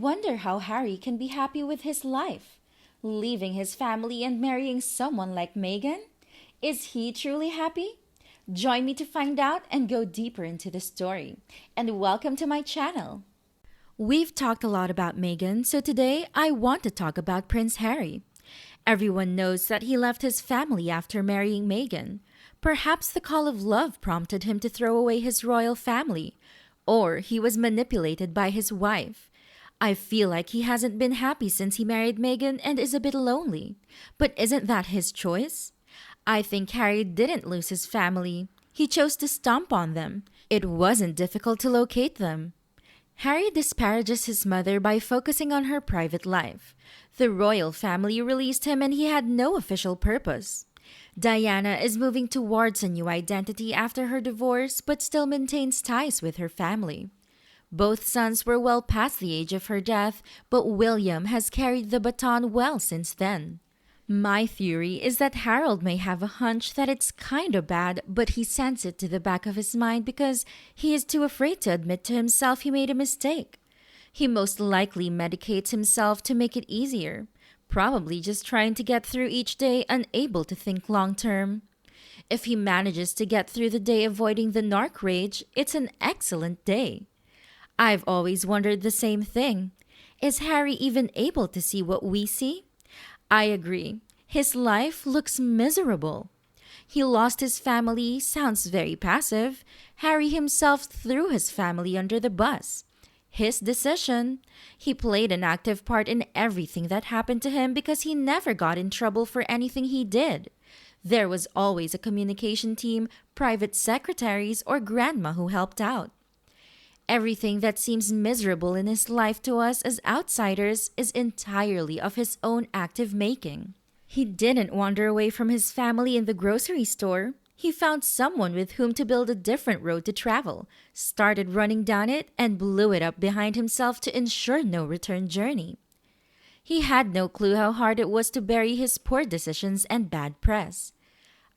wonder how Harry can be happy with his life. Leaving his family and marrying someone like Meghan? Is he truly happy? Join me to find out and go deeper into the story. And welcome to my channel. We've talked a lot about Meghan, so today I want to talk about Prince Harry. Everyone knows that he left his family after marrying Meghan. Perhaps the call of love prompted him to throw away his royal family, or he was manipulated by his wife. I feel like he hasn't been happy since he married Meghan and is a bit lonely. But isn't that his choice? I think Harry didn't lose his family. He chose to stomp on them. It wasn't difficult to locate them. Harry disparages his mother by focusing on her private life. The royal family released him and he had no official purpose. Diana is moving towards a new identity after her divorce but still maintains ties with her family. Both sons were well past the age of her death, but William has carried the baton well since then. My theory is that Harold may have a hunch that it's kinda bad, but he sends it to the back of his mind because he is too afraid to admit to himself he made a mistake. He most likely medicates himself to make it easier, probably just trying to get through each day, unable to think long term. If he manages to get through the day avoiding the narc rage, it's an excellent day. I've always wondered the same thing. Is Harry even able to see what we see? I agree. His life looks miserable. He lost his family, sounds very passive. Harry himself threw his family under the bus. His decision. He played an active part in everything that happened to him because he never got in trouble for anything he did. There was always a communication team, private secretaries, or grandma who helped out. Everything that seems miserable in his life to us as outsiders is entirely of his own active making. He didn't wander away from his family in the grocery store. He found someone with whom to build a different road to travel, started running down it, and blew it up behind himself to ensure no return journey. He had no clue how hard it was to bury his poor decisions and bad press.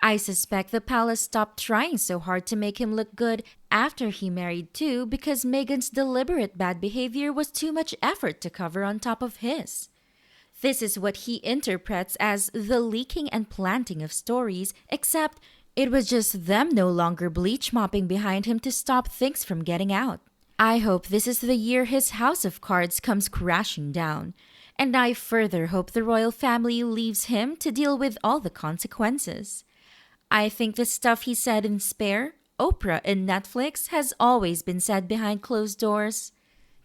I suspect the palace stopped trying so hard to make him look good after he married too because Meghan's deliberate bad behavior was too much effort to cover on top of his. This is what he interprets as the leaking and planting of stories, except it was just them no longer bleach mopping behind him to stop things from getting out. I hope this is the year his house of cards comes crashing down, and I further hope the royal family leaves him to deal with all the consequences. I think the stuff he said in Spare, Oprah, and Netflix has always been said behind closed doors.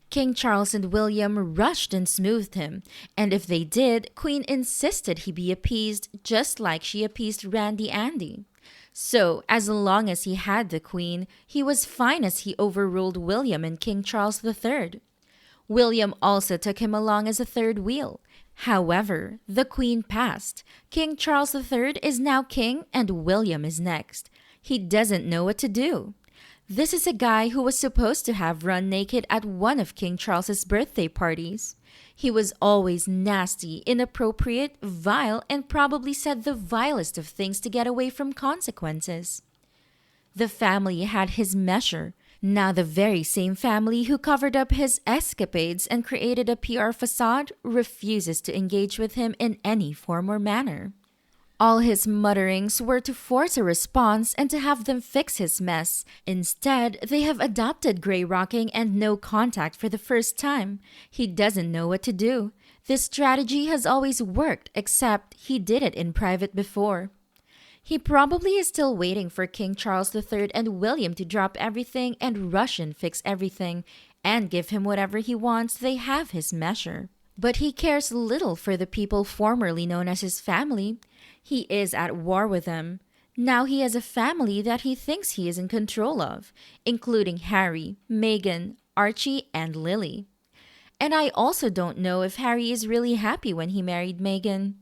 King Charles and William rushed and smoothed him, and if they did, Queen insisted he be appeased just like she appeased Randy Andy. So, as long as he had the Queen, he was fine as he overruled William and King Charles III. William also took him along as a third wheel. However, the Queen passed. King Charles III is now king and William is next. He doesn't know what to do. This is a guy who was supposed to have run naked at one of King Charles's birthday parties. He was always nasty, inappropriate, vile, and probably said the vilest of things to get away from consequences. The family had his measure. Now the very same family who covered up his escapades and created a PR facade refuses to engage with him in any form or manner. All his mutterings were to force a response and to have them fix his mess. Instead, they have adopted grey rocking and no contact for the first time. He doesn't know what to do. This strategy has always worked, except he did it in private before. He probably is still waiting for King Charles III and William to drop everything and rush and fix everything and give him whatever he wants. They have his measure. But he cares little for the people formerly known as his family. He is at war with them. Now he has a family that he thinks he is in control of, including Harry, Meghan, Archie, and Lily. And I also don't know if Harry is really happy when he married Meghan.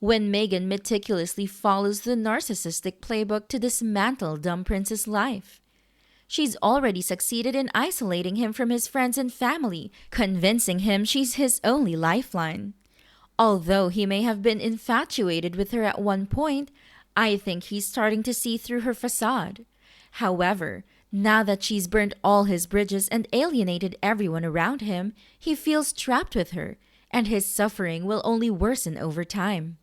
When Meghan meticulously follows the narcissistic playbook to dismantle dumb prince's life. She's already succeeded in isolating him from his friends and family, convincing him she's his only lifeline. Although he may have been infatuated with her at one point, I think he's starting to see through her facade. However, Now that she's burned all his bridges and alienated everyone around him, he feels trapped with her, and his suffering will only worsen over time.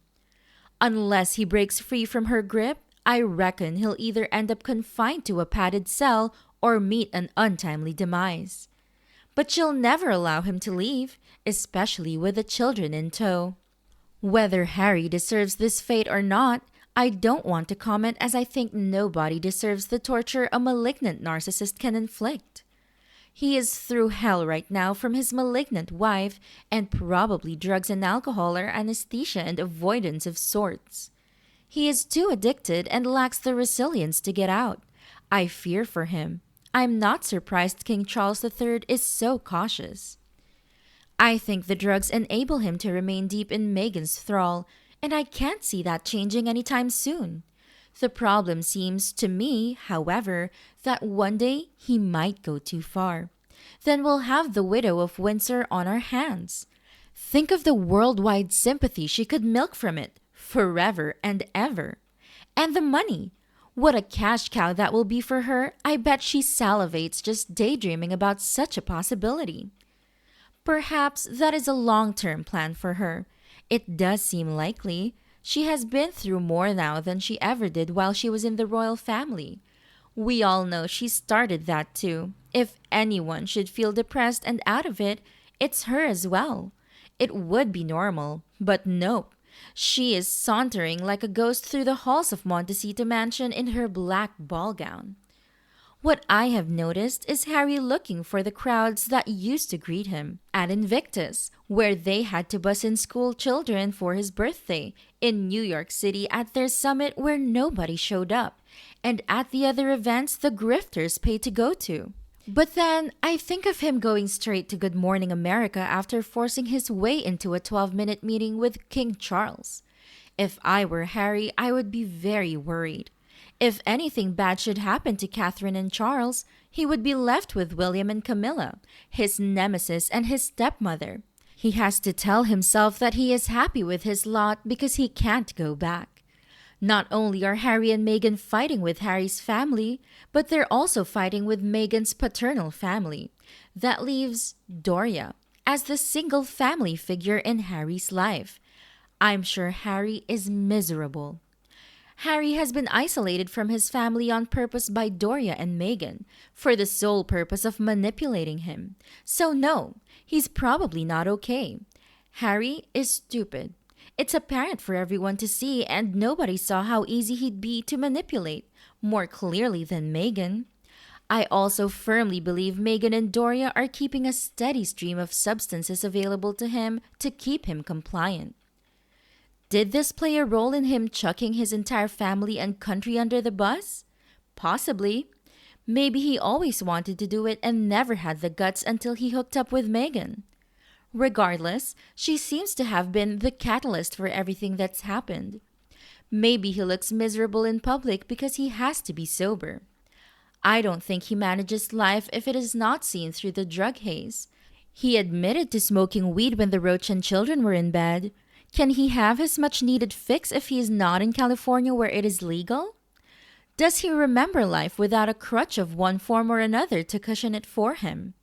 Unless he breaks free from her grip, I reckon he'll either end up confined to a padded cell or meet an untimely demise. But she'll never allow him to leave, especially with the children in tow. Whether Harry deserves this fate or not, I don't want to comment, as I think nobody deserves the torture a malignant narcissist can inflict. He is through hell right now from his malignant wife, and probably drugs and alcohol are anesthesia and avoidance of sorts. He is too addicted and lacks the resilience to get out. I fear for him. I'm not surprised King Charles III is so cautious. I think the drugs enable him to remain deep in Meghan's thrall, and I can't see that changing anytime soon. The problem seems to me, however, that one day he might go too far. Then we'll have the widow of Windsor on our hands. Think of the worldwide sympathy she could milk from it, forever and ever. And the money. What a cash cow that will be for her. I bet she salivates just daydreaming about such a possibility. Perhaps that is a long-term plan for her. It does seem likely. She has been through more now than she ever did while she was in the royal family. We all know she started that too. If anyone should feel depressed and out of it, it's her as well. It would be normal, but nope. She is sauntering like a ghost through the halls of Montecito Mansion in her black ball gown. What I have noticed is Harry looking for the crowds that used to greet him at Invictus, where they had to bus in school children for his birthday, in New York City at their summit where nobody showed up, and at the other events the grifters paid to go to. But then I think of him going straight to Good Morning America after forcing his way into a 12-minute meeting with King Charles. If I were Harry, I would be very worried. If anything bad should happen to Catherine and Charles, he would be left with William and Camilla, his nemesis and his stepmother. He has to tell himself that he is happy with his lot because he can't go back. Not only are Harry and Meghan fighting with Harry's family, but they're also fighting with Meghan's paternal family. That leaves Doria as the single family figure in Harry's life. I'm sure Harry is miserable. Harry has been isolated from his family on purpose by Doria and Meghan, for the sole purpose of manipulating him. So no, he's probably not okay. Harry is stupid. It's apparent for everyone to see, and nobody saw how easy he'd be to manipulate, more clearly than Meghan. I also firmly believe Meghan and Doria are keeping a steady stream of substances available to him to keep him compliant. Did this play a role in him chucking his entire family and country under the bus? Possibly. Maybe he always wanted to do it and never had the guts until he hooked up with Meghan. Regardless, she seems to have been the catalyst for everything that's happened. Maybe he looks miserable in public because he has to be sober. I don't think he manages life if it is not seen through the drug haze. He admitted to smoking weed when the Roach and children were in bed. Can he have his much-needed fix if he is not in California where it is legal? Does he remember life without a crutch of one form or another to cushion it for him?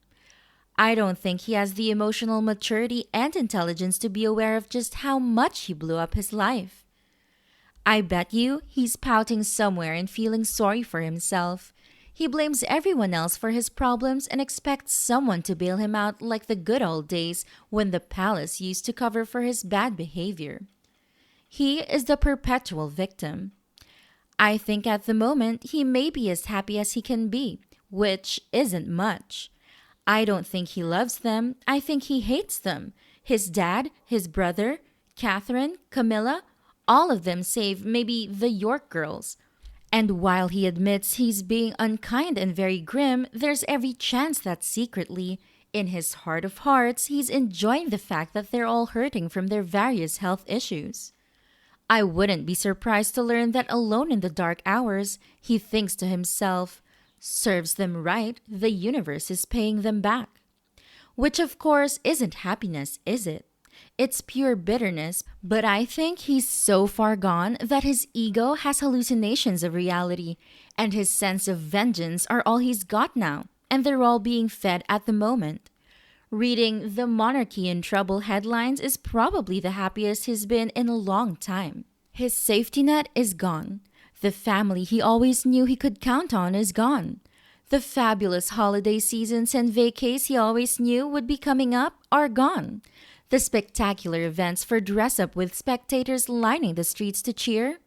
I don't think he has the emotional maturity and intelligence to be aware of just how much he blew up his life. I bet you he's pouting somewhere and feeling sorry for himself. He blames everyone else for his problems and expects someone to bail him out like the good old days when the palace used to cover for his bad behavior. He is the perpetual victim. I think at the moment he may be as happy as he can be, which isn't much. I don't think he loves them. I think he hates them. His dad, his brother, Catherine, Camilla, all of them save maybe the York girls. And while he admits he's being unkind and very grim, there's every chance that secretly, in his heart of hearts, he's enjoying the fact that they're all hurting from their various health issues. I wouldn't be surprised to learn that alone in the dark hours, he thinks to himself, serves them right, the universe is paying them back. Which of course isn't happiness, is it? It's pure bitterness, but I think he's so far gone that his ego has hallucinations of reality, and his sense of vengeance are all he's got now, and they're all being fed at the moment. Reading the Monarchy in Trouble headlines is probably the happiest he's been in a long time. His safety net is gone. The family he always knew he could count on is gone. The fabulous holiday seasons and vacays he always knew would be coming up are gone. The spectacular events for dress up with spectators lining the streets to cheer?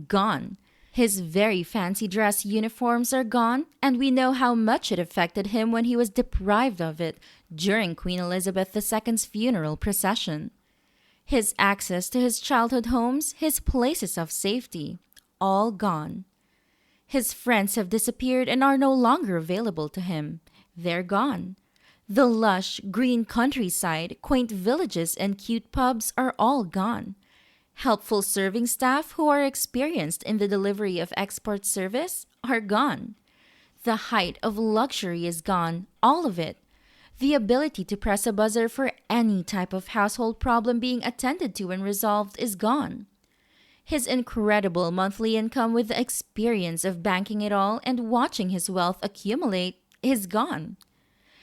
Gone. His very fancy dress uniforms are gone, and we know how much it affected him when he was deprived of it during Queen Elizabeth II's funeral procession. His access to his childhood homes, his places of safety, all gone. His friends have disappeared and are no longer available to him. They're gone. The lush, green countryside, quaint villages, and cute pubs are all gone. Helpful serving staff who are experienced in the delivery of export service are gone. The height of luxury is gone, all of it. The ability to press a buzzer for any type of household problem being attended to and resolved is gone. His incredible monthly income with the experience of banking it all and watching his wealth accumulate is gone.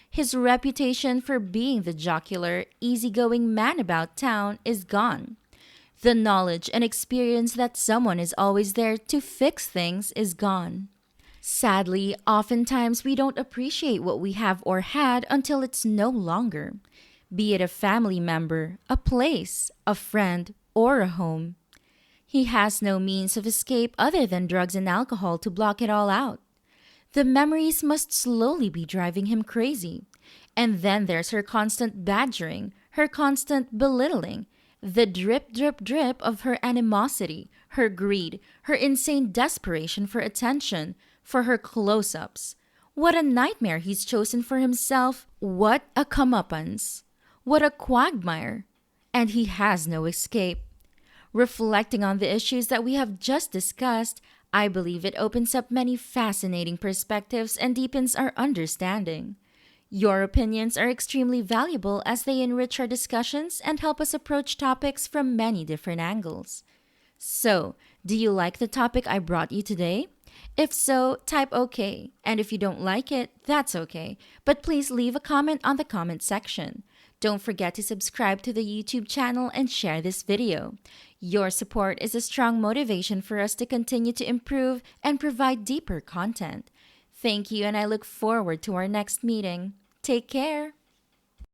His reputation for being the jocular, easygoing man about town is gone. The knowledge and experience that someone is always there to fix things is gone. Sadly, oftentimes we don't appreciate what we have or had until it's no longer, be it a family member, a place, a friend, or a home. He has no means of escape other than drugs and alcohol to block it all out. The memories must slowly be driving him crazy. And then there's her constant badgering, her constant belittling, the drip, drip, drip of her animosity, her greed, her insane desperation for attention, for her close-ups. What a nightmare he's chosen for himself. What a comeuppance. What a quagmire. And he has no escape. Reflecting on the issues that we have just discussed, I believe it opens up many fascinating perspectives and deepens our understanding. Your opinions are extremely valuable as they enrich our discussions and help us approach topics from many different angles. So, do you like the topic I brought you today? If so, type OK. And if you don't like it, that's okay. But please leave a comment on the comment section. Don't forget to subscribe to the YouTube channel and share this video. Your support is a strong motivation for us to continue to improve and provide deeper content. Thank you, and I look forward to our next meeting. Take care.